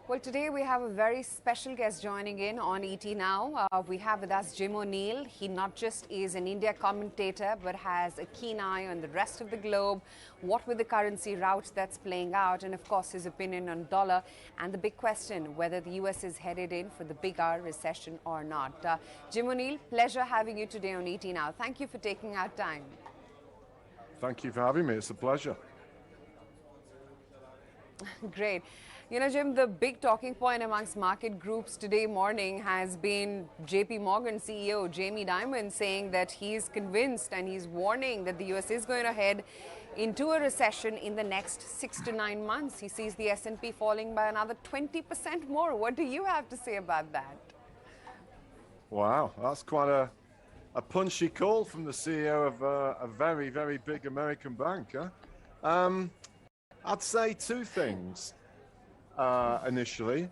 Well, today we have a very special guest joining in on ET Now. We have with us Jim O'Neill. He not just is an India commentator, but has a keen eye on the rest of the globe, what with the currency rout that's playing out, and of course his opinion on dollar and the big question whether the US is headed in for the big R recession or not. Jim O'Neill, pleasure having you today on ET Now. Thank you for taking our time. Thank you for having me. It's a pleasure. Great. You know, Jim, the big talking point amongst market groups today morning has been JP Morgan CEO Jamie Dimon saying that he's convinced and he's warning that the US is going to head into a recession in the next 6 to 9 months. He sees the S&P falling by another 20% more. What do you have to say about that? Wow, that's quite a punchy call from the CEO of a very, very big American bank. Huh? I'd say two things. Initially.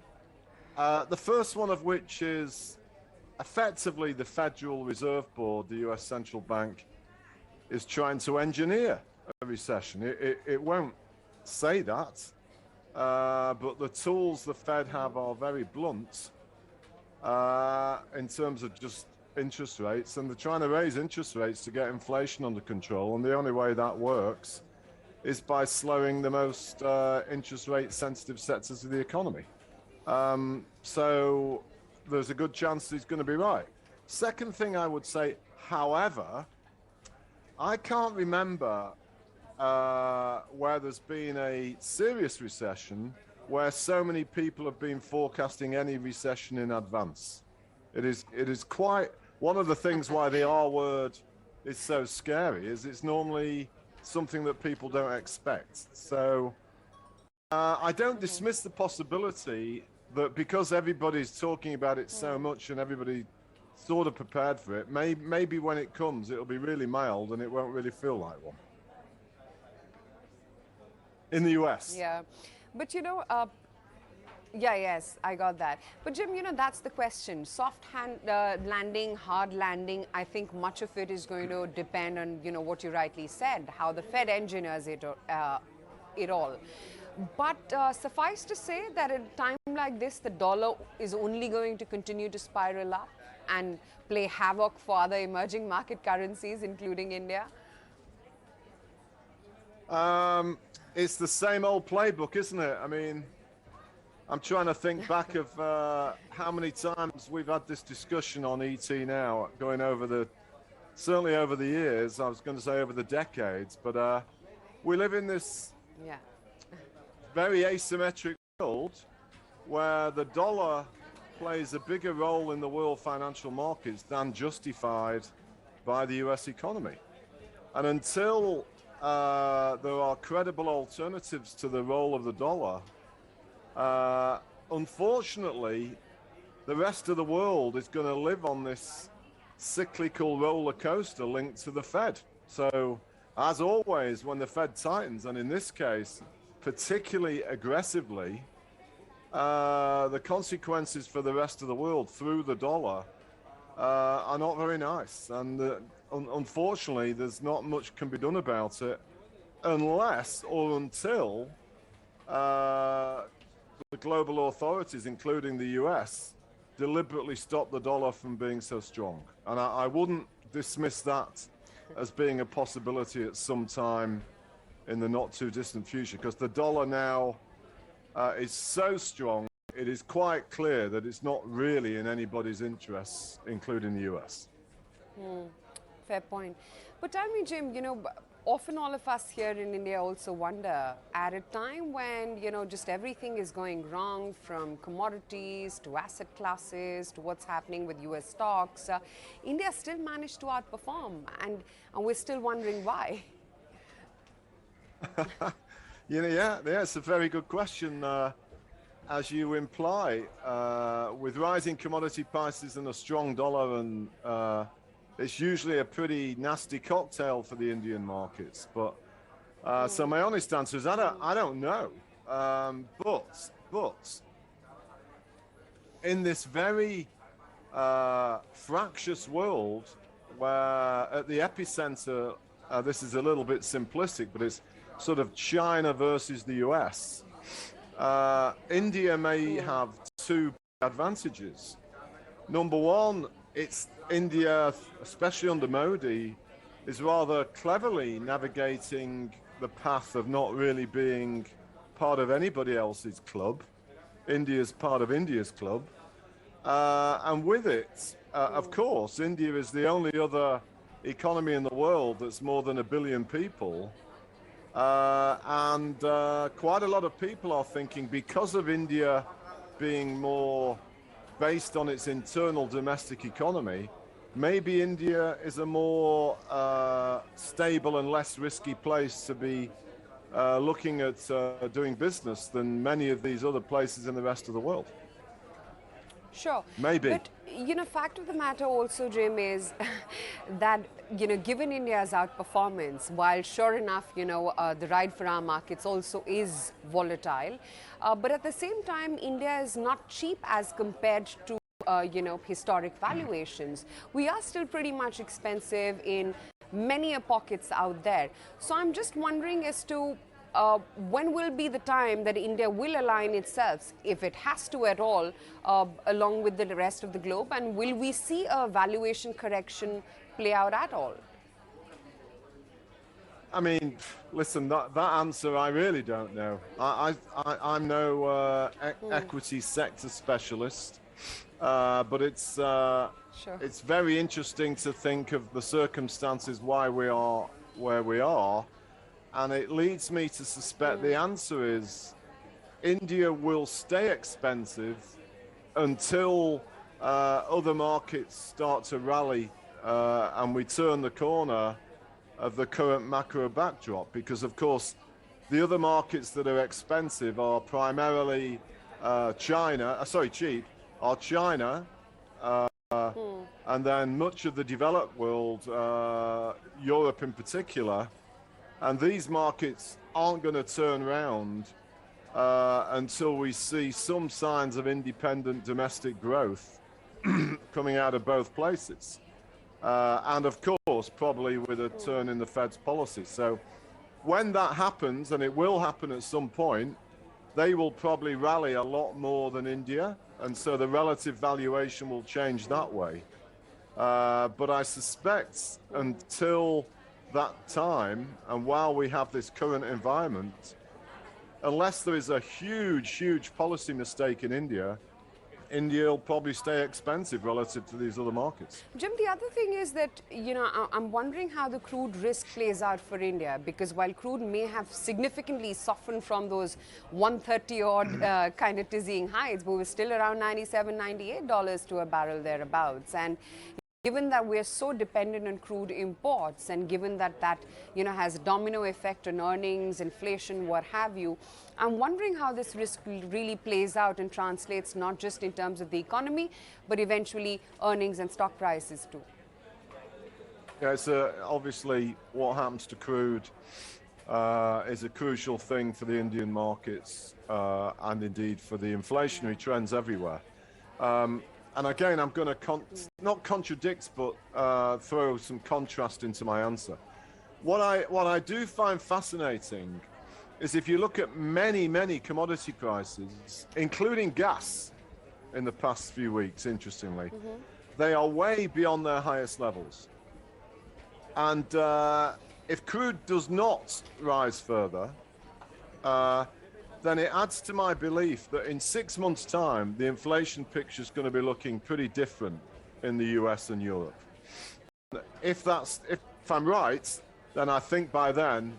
The first one of which is effectively the Federal Reserve Board, the US Central Bank, is trying to engineer a recession. It won't say that, but the tools the Fed have are very blunt in terms of just interest rates, and they're trying to raise interest rates to get inflation under control, and the only way that works is by slowing the most interest rate sensitive sectors of the economy. So there's a good chance he's going to be right. Second thing I would say, however, I can't remember where there's been a serious recession where so many people have been forecasting any recession in advance. It is quite, one of the things why the R word is so scary is it's normally something that people don't expect. So I don't dismiss the possibility that because everybody's talking about it so much and everybody sort of prepared for it, maybe when it comes, it'll be really mild and it won't really feel like one. In the US. Yeah, but you know, yes, I got that. But Jim, you know, that's the question. Soft landing, hard landing, I think much of it is going to depend on, you know, what you rightly said, how the Fed engineers it all. But suffice to say that at a time like this, the dollar is only going to continue to spiral up and play havoc for other emerging market currencies, including India. It's the same old playbook, isn't it? I mean, I'm trying to think back of how many times we've had this discussion on ET Now, going over certainly over the years, I was going to say over the decades, but we live in this very asymmetric world where the dollar plays a bigger role in the world financial markets than justified by the US economy. And until there are credible alternatives to the role of the dollar, unfortunately, the rest of the world is going to live on this cyclical roller coaster linked to the Fed. So, as always, when the Fed tightens, and in this case, particularly aggressively, the consequences for the rest of the world through the dollar are not very nice. And unfortunately, there's not much can be done about it unless or until the global authorities, including the US, deliberately stop the dollar from being so strong. And I wouldn't dismiss that as being a possibility at some time in the not too distant future, because the dollar now is so strong, it is quite clear that it's not really in anybody's interests, including the US. Fair point. But tell me, Jim, you know, often all of us here in India also wonder, at a time when, you know, just everything is going wrong, from commodities to asset classes to what's happening with US stocks, India still managed to outperform, and we're still wondering why. Yeah, it's a very good question. As you imply, with rising commodity prices and a strong dollar, and it's usually a pretty nasty cocktail for the Indian markets. But so my honest answer is I don't know. But in this very fractious world where at the epicenter, this is a little bit simplistic, but it's sort of China versus the US. India may have two advantages. Number one, it's India, especially under Modi, is rather cleverly navigating the path of not really being part of anybody else's club. India's part of India's club. And with it, of course, India is the only other economy in the world that's more than 1 billion people. And quite a lot of people are thinking, because of India being more based on its internal domestic economy, maybe India is a more stable and less risky place to be looking at doing business than many of these other places in the rest of the world. Sure. Maybe. But, fact of the matter also, Jim, is that, given India's outperformance, while sure enough, the ride for our markets also is volatile, but at the same time, India is not cheap as compared to, historic valuations. We are still pretty much expensive in many pockets out there. So I'm just wondering as to when will be the time that India will align itself, if it has to at all, along with the rest of the globe, and will we see a valuation correction play out at all? I mean, listen, that answer I really don't know. I'm no equity sector specialist, but it's it's very interesting to think of the circumstances why we are where we are. And it leads me to suspect the answer is India will stay expensive until other markets start to rally and we turn the corner of the current macro backdrop. Because, of course, the other markets that are expensive are primarily cheap, are China, and then much of the developed world, Europe in particular. And these markets aren't going to turn around until we see some signs of independent domestic growth coming out of both places. And of course, probably with a turn in the Fed's policy. So when that happens, and it will happen at some point, they will probably rally a lot more than India. And so the relative valuation will change that way. But I suspect until that time, and while we have this current environment, unless there is a huge policy mistake in India, India will probably stay expensive relative to these other markets. Jim, the other thing is that, I'm wondering how the crude risk plays out for India, because while crude may have significantly softened from those 130 odd kind of dizzying heights, but we're still around $97, $98 to a barrel thereabouts. And given that we're so dependent on crude imports, and given that has a domino effect on earnings, inflation, what have you, I'm wondering how this risk really plays out and translates not just in terms of the economy, but eventually earnings and stock prices too. Yeah, it's obviously what happens to crude is a crucial thing for the Indian markets and indeed for the inflationary trends everywhere. And again, I'm going to not contradict, but throw some contrast into my answer. What I do find fascinating is if you look at many commodity prices, including gas, in the past few weeks, interestingly, they are way beyond their highest levels. And if crude does not rise further, then it adds to my belief that in 6 months' time, the inflation picture is going to be looking pretty different in the US and Europe. If I'm right, then I think by then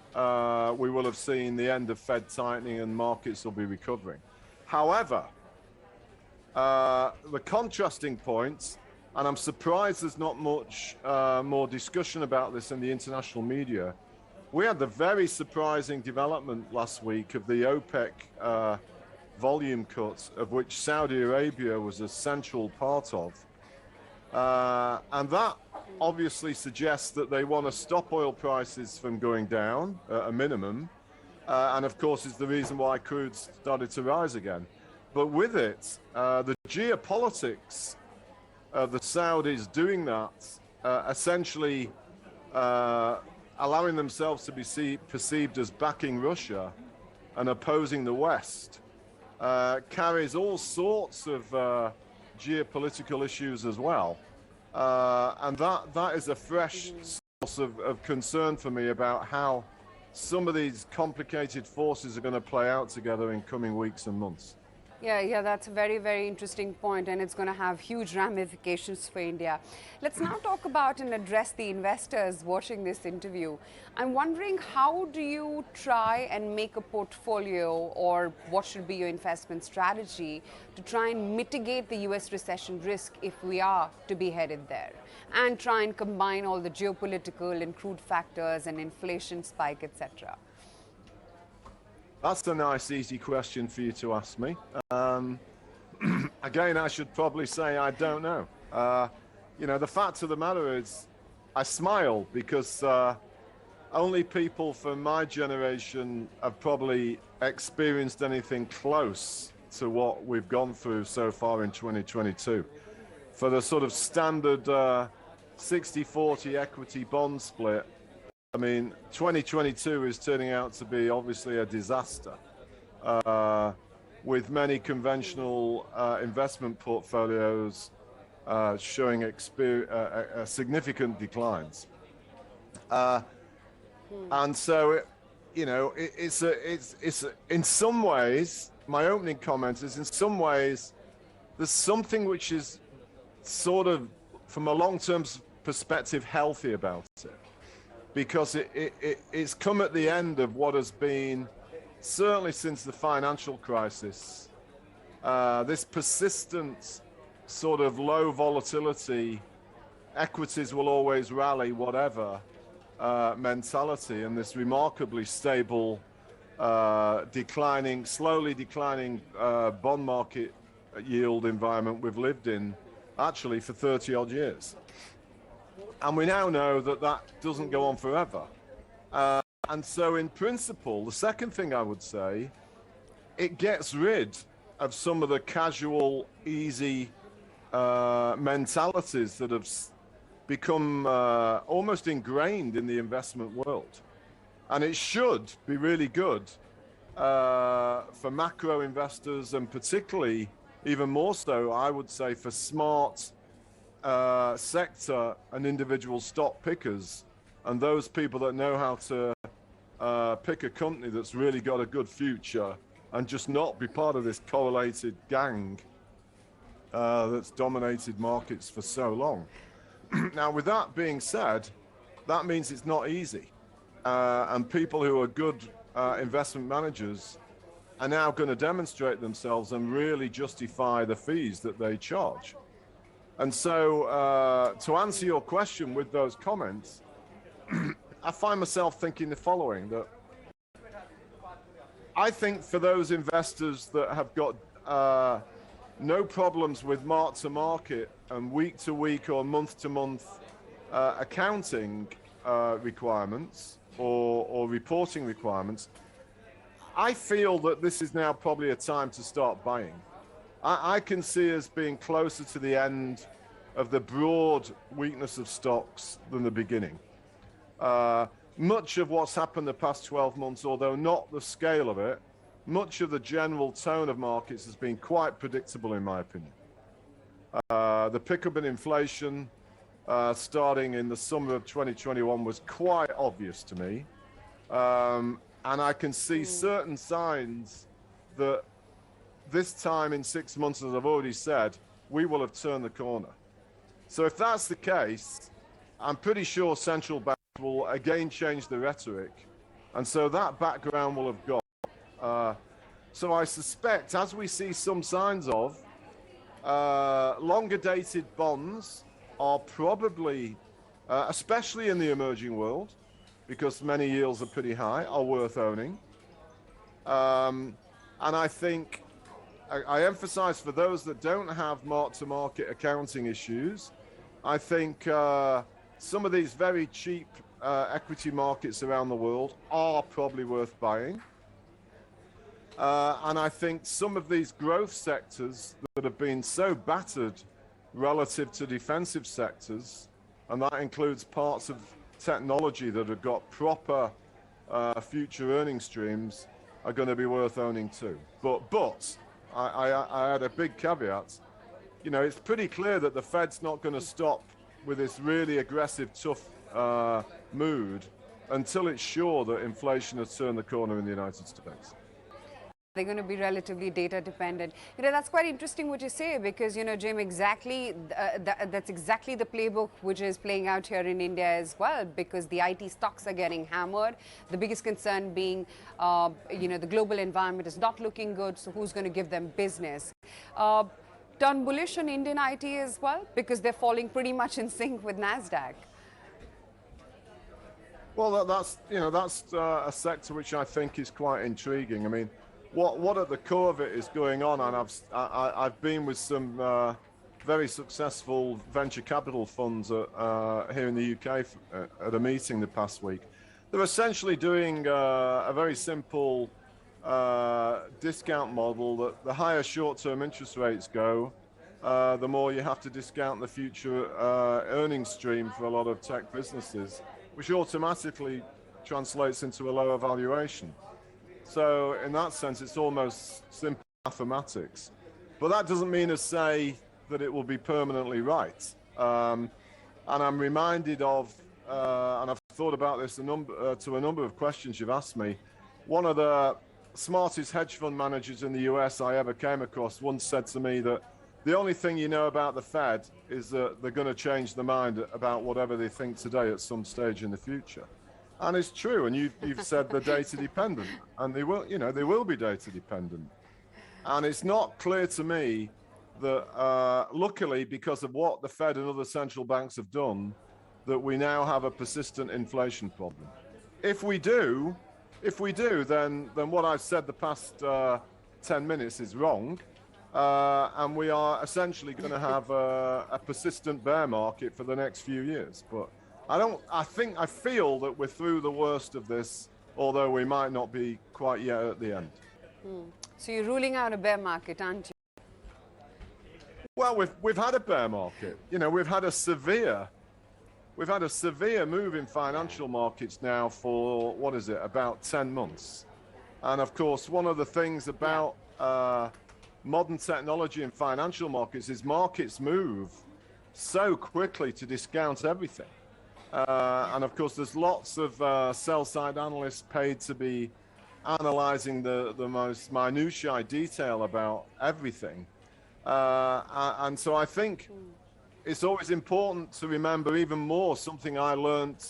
we will have seen the end of Fed tightening and markets will be recovering. However, the contrasting points, and I'm surprised there's not much more discussion about this in the international media. We had the very surprising development last week of the OPEC volume cuts, of which Saudi Arabia was a central part of. And that obviously suggests that they want to stop oil prices from going down at a minimum. And of course, is the reason why crude started to rise again. But with it, the geopolitics the Saudis doing that, essentially allowing themselves to be perceived as backing Russia and opposing the West, carries all sorts of geopolitical issues as well. And that is a fresh source of concern for me about how some of these complicated forces are going to play out together in coming weeks and months. Yeah, that's a very, very interesting point, and it's going to have huge ramifications for India. Let's now talk about and address the investors watching this interview. I'm wondering, how do you try and make a portfolio, or what should be your investment strategy to try and mitigate the US recession risk if we are to be headed there, and try and combine all the geopolitical and crude factors and inflation spike, etc.? That's a nice, easy question for you to ask me. Again, I should probably say I don't know. You know, the fact of the matter is, I smile because only people from my generation have probably experienced anything close to what we've gone through so far in 2022. For the sort of standard 60-40 equity bond split, I mean, 2022 is turning out to be obviously a disaster, with many conventional investment portfolios showing significant declines. And so, it's in some ways, my opening comment is, in some ways, there's something which is sort of, from a long-term perspective, healthy about it. Because it's come at the end of what has been, certainly since the financial crisis, this persistent sort of low volatility, equities will always rally, whatever mentality, and this remarkably stable, slowly declining bond market yield environment we've lived in actually for 30 odd years. And we now know that that doesn't go on forever. And so in principle, the second thing I would say, it gets rid of some of the casual, easy mentalities that have become almost ingrained in the investment world. And it should be really good for macro investors, and particularly, even more so, I would say, for smart sector and individual stock pickers, and those people that know how to pick a company that's really got a good future and just not be part of this correlated gang that's dominated markets for so long. Now, with that being said, that means it's not easy. And people who are good investment managers are now going to demonstrate themselves and really justify the fees that they charge. And so, to answer your question with those comments, I find myself thinking the following, that I think for those investors that have got no problems with mark-to-market and week-to-week or month-to-month accounting requirements or reporting requirements, I feel that this is now probably a time to start buying. I can see us being closer to the end of the broad weakness of stocks than the beginning. Much of what's happened the past 12 months, although not the scale of it, much of the general tone of markets has been quite predictable, in my opinion. The pickup in inflation starting in the summer of 2021 was quite obvious to me. And I can see certain signs that this time in 6 months, as I've already said, we will have turned the corner. So if that's the case, I'm pretty sure central banks will again change the rhetoric. And so that background will have gone. So I suspect, as we see some signs of, longer dated bonds are probably, especially in the emerging world, because many yields are pretty high, are worth owning. And I think, I emphasize, for those that don't have mark-to-market accounting issues, I think some of these very cheap equity markets around the world are probably worth buying. And I think some of these growth sectors that have been so battered relative to defensive sectors, and that includes parts of technology that have got proper future earning streams, are going to be worth owning too. But I had a big caveat. You know, it's pretty clear that the Fed's not going to stop with this really aggressive, tough mood until it's sure that inflation has turned the corner in the United States. They're going to be relatively data dependent. You know, that's quite interesting what you say, because, you know, Jim, exactly that's exactly the playbook which is playing out here in India as well, because the IT stocks are getting hammered. The biggest concern being, you know, the global environment is not looking good. So who's going to give them business? Turn bullish on Indian IT as well, because they're falling pretty much in sync with NASDAQ. Well, that's a sector which I think is quite intriguing. I mean, what at the core of it is going on, and I've been with some very successful venture capital funds here in the UK at a meeting the past week. They're essentially doing a very simple discount model that the higher short-term interest rates go, the more you have to discount the future earnings stream for a lot of tech businesses, which automatically translates into a lower valuation. So in that sense, it's almost simple mathematics. But that doesn't mean to say that it will be permanently right. And I'm reminded of, and I've thought about this to a number of questions you've asked me. One of the smartest hedge fund managers in the US I ever came across once said to me that the only thing you know about the Fed is that they're going to change their mind about whatever they think today at some stage in the future. And it's true, and you've said they're data dependent, and they will be data dependent. And it's not clear to me that, luckily, because of what the Fed and other central banks have done, that we now have a persistent inflation problem. If we do, then what I've said the past 10 minutes is wrong, and we are essentially going to have a persistent bear market for the next few years. But I feel that we're through the worst of this, although we might not be quite yet at the end. So you're ruling out a bear market, aren't you? Well, we've had a bear market. You know, we've had a severe move in financial markets now for, what is it, about 10 months. And of course, one of the things about modern technology in financial markets is markets move so quickly to discount everything. And of course, there's lots of sell-side analysts paid to be analyzing the most minutiae detail about everything. And so I think it's always important to remember even more something I learned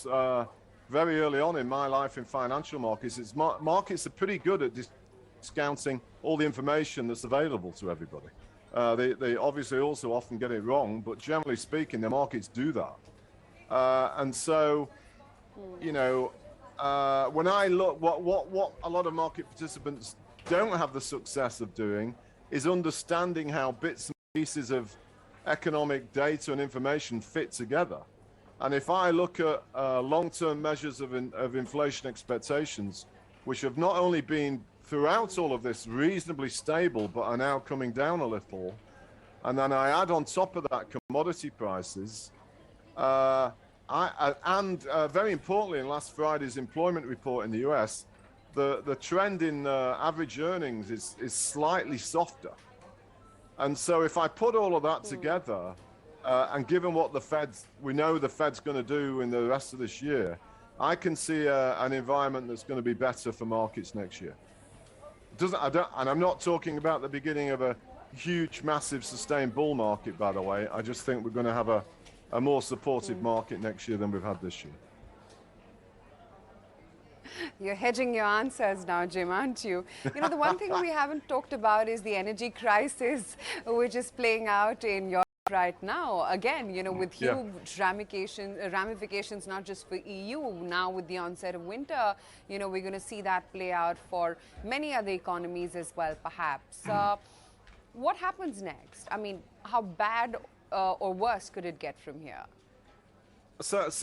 very early on in my life in financial markets. Is markets are pretty good at discounting all the information that's available to everybody. They obviously also often get it wrong, but generally speaking, the markets do that. And so, you know, when I look, what a lot of market participants don't have the success of doing is understanding how bits and pieces of economic data and information fit together. And if I look at long-term measures of inflation expectations, which have not only been throughout all of this reasonably stable, but are now coming down a little, and then I add on top of that commodity prices, very importantly, in last Friday's employment report in the US, the trend in average earnings is slightly softer. And so if I put all of that together, and given what we know the Fed's going to do in the rest of this year, I can see an environment that's going to be better for markets next year. And I'm not talking about the beginning of a huge, massive, sustained bull market, by the way. I just think we're going to have a more supportive market next year than we've had this year. You're hedging your answers now, Jim, aren't you? You know, the one thing we haven't talked about is the energy crisis, which is playing out in Europe right now. Again, you know, with huge ramifications, not just for EU. Now with the onset of winter, you know, we're going to see that play out for many other economies as well, perhaps. What happens next? I mean, how bad or worse could it get from here? So it's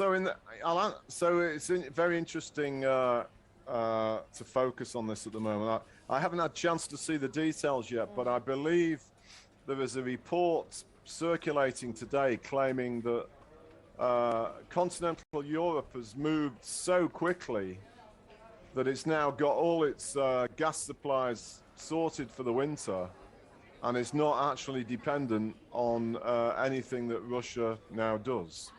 very interesting to focus on this at the moment. I haven't had a chance to see the details yet, but I believe there is a report circulating today claiming that continental Europe has moved so quickly that it's now got all its gas supplies sorted for the winter, and it's not actually dependent on anything that Russia now does.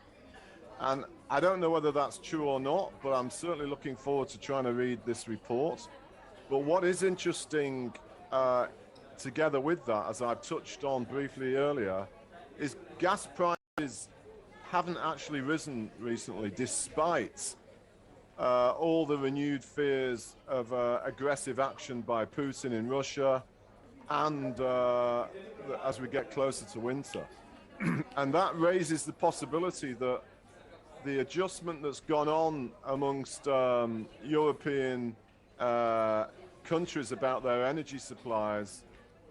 And I don't know whether that's true or not, but I'm certainly looking forward to trying to read this report. But what is interesting together with that, as I've touched on briefly earlier, is gas prices haven't actually risen recently, despite all the renewed fears of aggressive action by Putin in Russia, and as we get closer to winter. And that raises the possibility that the adjustment that's gone on amongst European countries about their energy supplies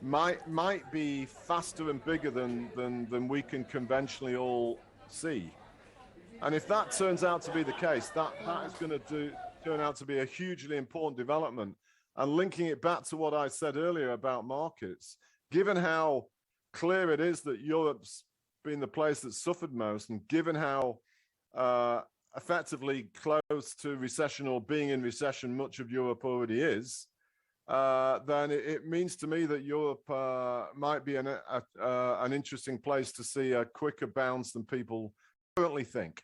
might be faster and bigger than we can conventionally all see. And if that turns out to be the case, that is going to turn out to be a hugely important development. And linking it back to what I said earlier about markets, given how clear it is that Europe's been the place that suffered most, and given how effectively close to recession or being in recession much of Europe already is, then it means to me that Europe might be an interesting place to see a quicker bounce than people currently think.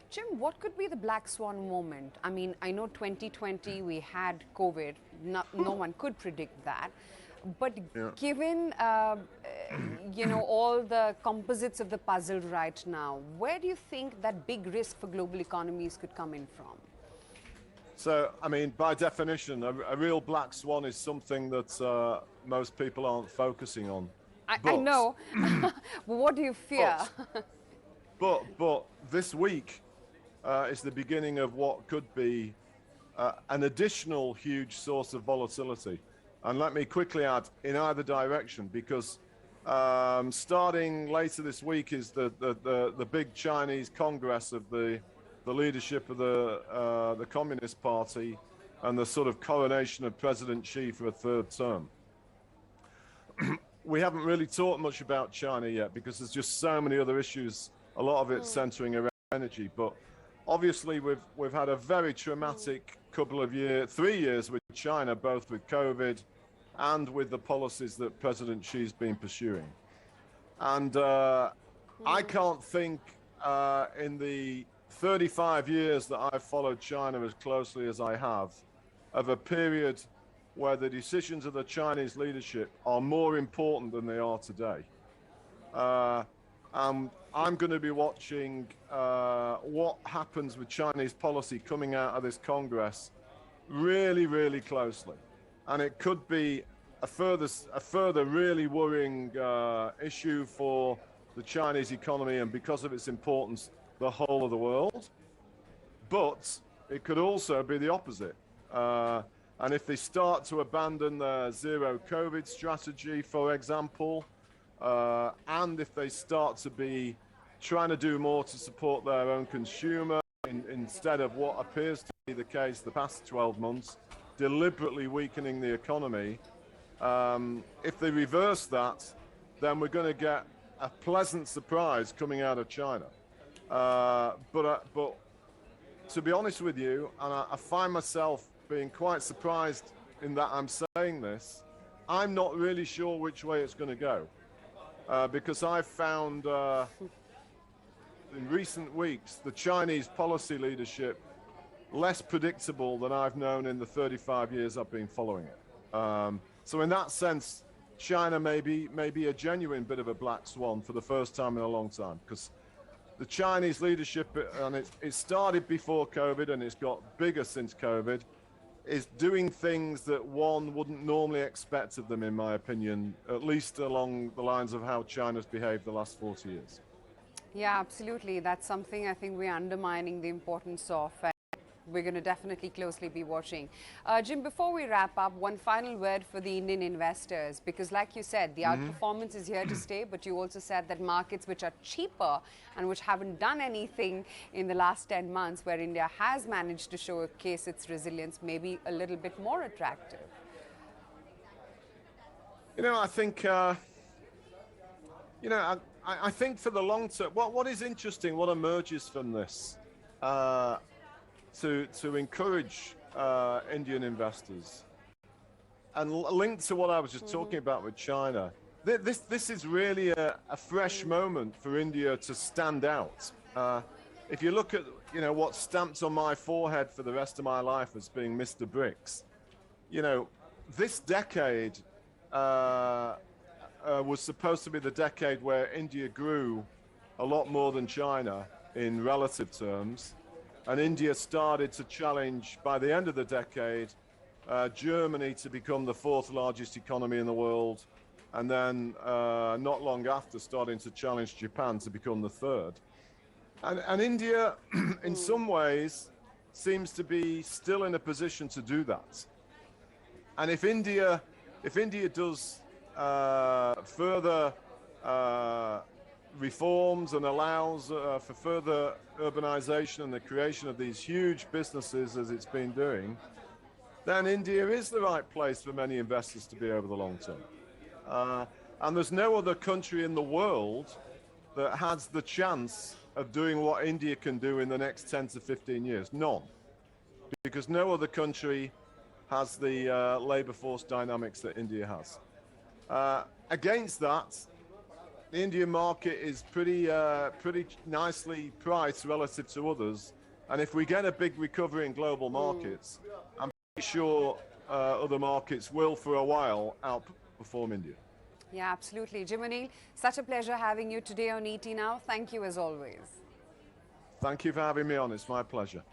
Jim, what could be the black swan moment? I mean, I know 2020 we had COVID. No one could predict that. But yeah. Given, all the composites of the puzzle right now, where do you think that big risk for global economies could come in from? So, I mean, by definition, a real black swan is something that most people aren't focusing on. I know. What do you fear? But this week is the beginning of what could be an additional huge source of volatility. And let me quickly add, in either direction, because starting later this week is the big Chinese Congress of the leadership of the Communist Party, and the sort of coronation of President Xi for a third term. We haven't really talked much about China yet because there's just so many other issues, a lot of it centering around energy. But obviously we've had a very traumatic couple of years, 3 years with China, both with COVID and with the policies that President Xi's been pursuing. And I can't think in the 35 years that I've followed China as closely as I have, of a period where the decisions of the Chinese leadership are more important than they are today. I'm going to be watching what happens with Chinese policy coming out of this Congress really, really closely. And it could be a further really worrying issue for the Chinese economy, and because of its importance, the whole of the world. But it could also be the opposite. And if they start to abandon their zero COVID strategy, for example, and if they start to be trying to do more to support their own consumer instead of what appears to be the case the past 12 months, deliberately weakening the economy, if they reverse that, then we're going to get a pleasant surprise coming out of China. But to be honest with you, and I find myself being quite surprised in that I'm saying this, I'm not really sure which way it's going to go. Because I've found in recent weeks the Chinese policy leadership less predictable than I've known in the 35 years I've been following it. So in that sense, China may be a genuine bit of a black swan for the first time in a long time, because the Chinese leadership, and it started before COVID and it's got bigger since COVID, is doing things that one wouldn't normally expect of them, in my opinion, at least along the lines of how China's behaved the last 40 years. Yeah, absolutely. That's something I think we're undermining the importance of. We're going to definitely closely be watching. Jim, before we wrap up, one final word for the Indian investors, because like you said, the outperformance is here to stay, but you also said that markets which are cheaper and which haven't done anything in the last 10 months, where India has managed to showcase its resilience, may be a little bit more attractive. You know, I think You know, I think for the long term, what is interesting, what emerges from this, to encourage Indian investors, and linked to what I was just talking about with China, this is really a fresh moment for India to stand out. If you look at, you know, what's stamped on my forehead for the rest of my life as being Mr. BRICS, you know, this decade was supposed to be the decade where India grew a lot more than China in relative terms. And India started to challenge, by the end of the decade, Germany to become the fourth largest economy in the world. And then not long after, starting to challenge Japan to become the third. And India, in some ways, seems to be still in a position to do that. And if India does further reforms and allows for further urbanization and the creation of these huge businesses as it's been doing, then India is the right place for many investors to be over the long term. And there's no other country in the world that has the chance of doing what India can do in the next 10 to 15 years. None. Because no other country has the labor force dynamics that India has. Against that, the Indian market is pretty nicely priced relative to others. And if we get a big recovery in global markets, I'm pretty sure other markets will, for a while, outperform India. Yeah, absolutely. Jim O'Neill, such a pleasure having you today on ET Now. Thank you as always. Thank you for having me on. It's my pleasure.